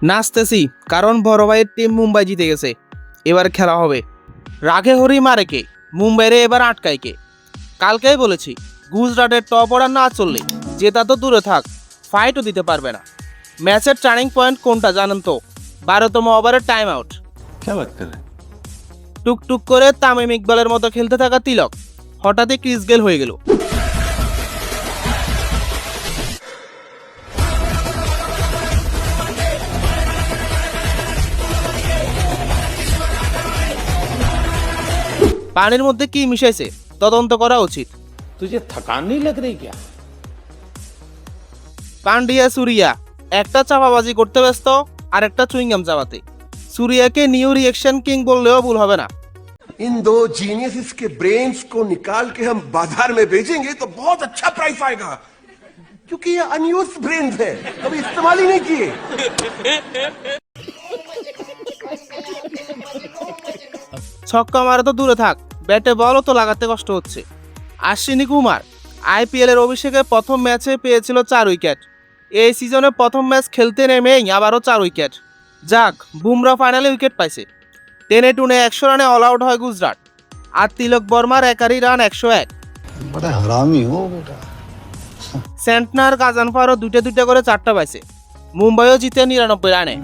নাচতেছি কারণ বড় ভাইয়ের টিম মুম্বাই জিতে গেছে। এবার খেলা হবে। রাগে হরি মারে কে, মুম্বাইরে এবার আটকায় কে। কালকেই বলেছি গুজরাটের টপ অর্ডার না চললে জেতা তো দূরে থাক, ফাইটও দিতে পারবে না। ম্যাচের টার্নিং পয়েন্ট কোনটা জানেন তো? 12তম ওভারের টাইম আউট। টুকটুক করে তামিম ইকবালের মতো খেলতে থাকা তিলক হঠাৎই ক্রিস গেল হয়ে গেল। পানির মধ্যে কি মিশাইছে তদন্ত করা উচিত। तुझे थकान नहीं लग रही क्या? পান্ডিয়া সুরিয়া একটা চাপাবাজি করতে ব্যস্ত আর একটা চুইংগাম চাবাতে। সুরিয়াকে নিউ রিয়েকশন কিং বললেও ভুল হবে না। इन दो जीनियस के ब्रेन्स को निकाल के हम बाजार में बेचेंगे तो बहुत अच्छा प्राइस आएगा, क्योंकि ये अनयूज ब्रेन्स है, कभी इस्तेमाल ही नहीं किए। ছক্কা মারা তো দূরে থাক, ব্যাটে বলও তো লাগাতে কষ্ট হচ্ছে। আশ্বিনী কুমার আইপিএল এর অভিষেকে প্রথম ম্যাচে পেয়েছিল 4 উইকেট। এই সিজনে প্রথম ম্যাচ খেলতে নেমেই আবারও 4 উইকেট। যাক, বুমরা ফাইনালে উইকেট পাইছে। টেনে টুনে 100 রানে অল আউট হয় গুজরাট। আর তিলক বর্মার একারই রান 101। बड़ा हरामी हो बेटा। সেন্টনার গাজানফারও দুইটা করে 4টা পাইছে। মুম্বাইও জিতে 99 রানে।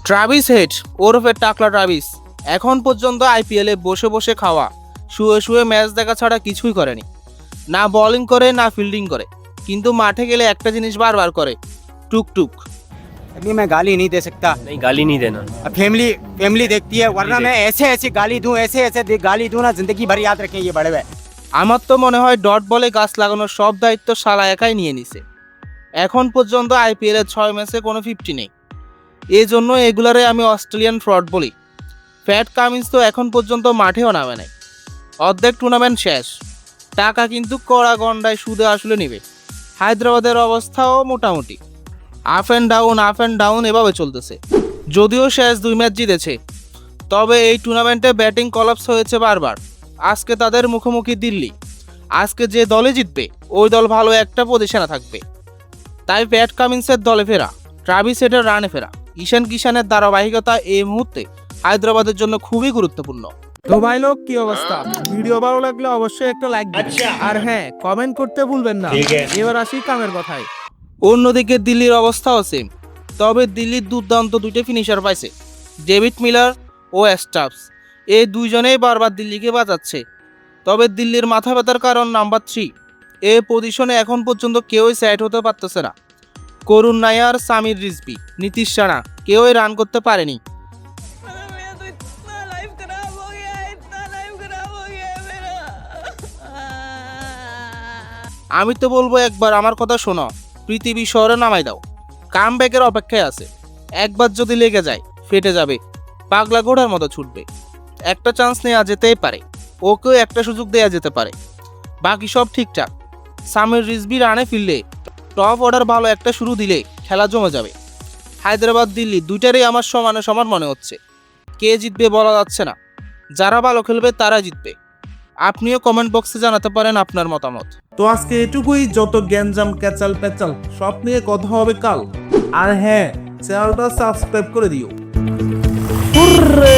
ট্রাভিস হেড ওরফে টাকলা ট্রাভিস এখন পর্যন্ত আইপিএলে বসে বসে খাওয়া, শুয়ে শুয়ে ম্যাচ দেখা ছাড়া কিছুই করেনি। না বোলিং করে না ফিল্ডিং করে, কিন্তু माठे গেলে একটা জিনিস বারবার করে, टुक-टुक। अभी मैं गाली नहीं दे सकता। नहीं, गाली नहीं देना। अब फैमिली देखती है, वरना मैं ऐसे गाली दूं, ऐसे गाली दूं ना, जिंदगी भर याद रखें ये बड़े भाई। আমার তো মনে হয় ডট বলে গাছ লাগানোর সব দায়িত্ব শালা একাই নিয়ে নিছে। এখন পর্যন্ত আইপিএল এর 6 ম্যাচে কোনো 50 নেই। এই জন্য এগুলারে আমি অস্ট্রেলিয়ান ফ্রড বলি। প্যাট কামিন্স তো এখন পর্যন্ত মাঠেও নামে নাই। অর্ধেক টুর্নামেন্ট শেষ, টাকা কিন্তু কড়া গন্ডায় সুদে আসলে নেবে। হায়দ্রাবাদের অবস্থাও মোটামুটি আপ অ্যান্ড ডাউন এভাবে চলতেছে। যদিও শেষ 2 ম্যাচ জিতেছে, তবে এই টুর্নামেন্টে ব্যাটিং কলাপস হয়েছে বারবার। আজকে তাদের মুখোমুখি দিল্লি। আজকে যে দলে জিতবে ওই দল ভালো একটা পজিশনে থাকবে। তাই প্যাট কামিন্সের দলে ফেরা, ট্রাভিস হেডের রানে ফেরা, ঈশান কিষানের ধারাবাহিকতা এই মুহূর্তে হায়দ্রাবাদের জন্য খুবই গুরুত্বপূর্ণ। তো ভাই লোক, কি অবস্থা? ভিডিও ভালো লাগলে অবশ্যই একটা লাইক দিন, আর হ্যাঁ, কমেন্ট করতে ভুলবেন না। এবার আসি কামের কথায়। অন্যদিকে দিল্লির অবস্থাও সেম, তবে দিল্লির দুর্দান্ত 2টে ফিনিশার পাইছে, ডেভিড মিলার ও স্টাফস। এই দুইজনেই বারবার দিল্লিকে বাঁচাচ্ছে। তবে দিল্লির মাথা ব্যথার কারণ নাম্বার 3। এই পজিশনে এখন পর্যন্ত কেউই সেট হতে পারতেছে না। করুণ নায়ার, সামির রিজভি, নীতিশ রানা কেউই রান করতে পারেনি। मेरा तो इतना लाइफ खराब हो गया है, इतना लाइफ खराब हो गया है मेरा। আমি তো বলবো একবার আমার কথা শোনো, পৃথিবী শহরে নামাই দাও। কাম ব্যাকের অপেক্ষায় আছে। একবার যদি লেগে যায় ফেটে যাবে, পাগলা ঘোড়ার মতো ছুটবে। একটা চান্স নেওয়া যেতেই পারে, ওকেও একটা সুযোগ দেওয়া যেতে পারে। বাকি সব ঠিকঠাক। সামির রিজভি রানে ফিরলে, টপ অর্ডার ভালো একটা শুরু দিলে খেলা জমে যাবে। হায়দ্রাবাদ দিল্লি দুইটারই আমার সমান মনে হচ্ছে। কে জিতবে বলা যাচ্ছে না। যারা ভালো খেলবে তারা জিতবে। আপনিও কমেন্ট বক্সে জানাতে পারেন আপনার মতামত। তো আজকে এটুকুই। যত গ্যাঞ্জাম ক্যাচাল প্যাচাল সব নিয়ে কথা হবে কাল। আর হ্যাঁ, চ্যানেলটা সাবস্ক্রাইব করে দিও। হুররে!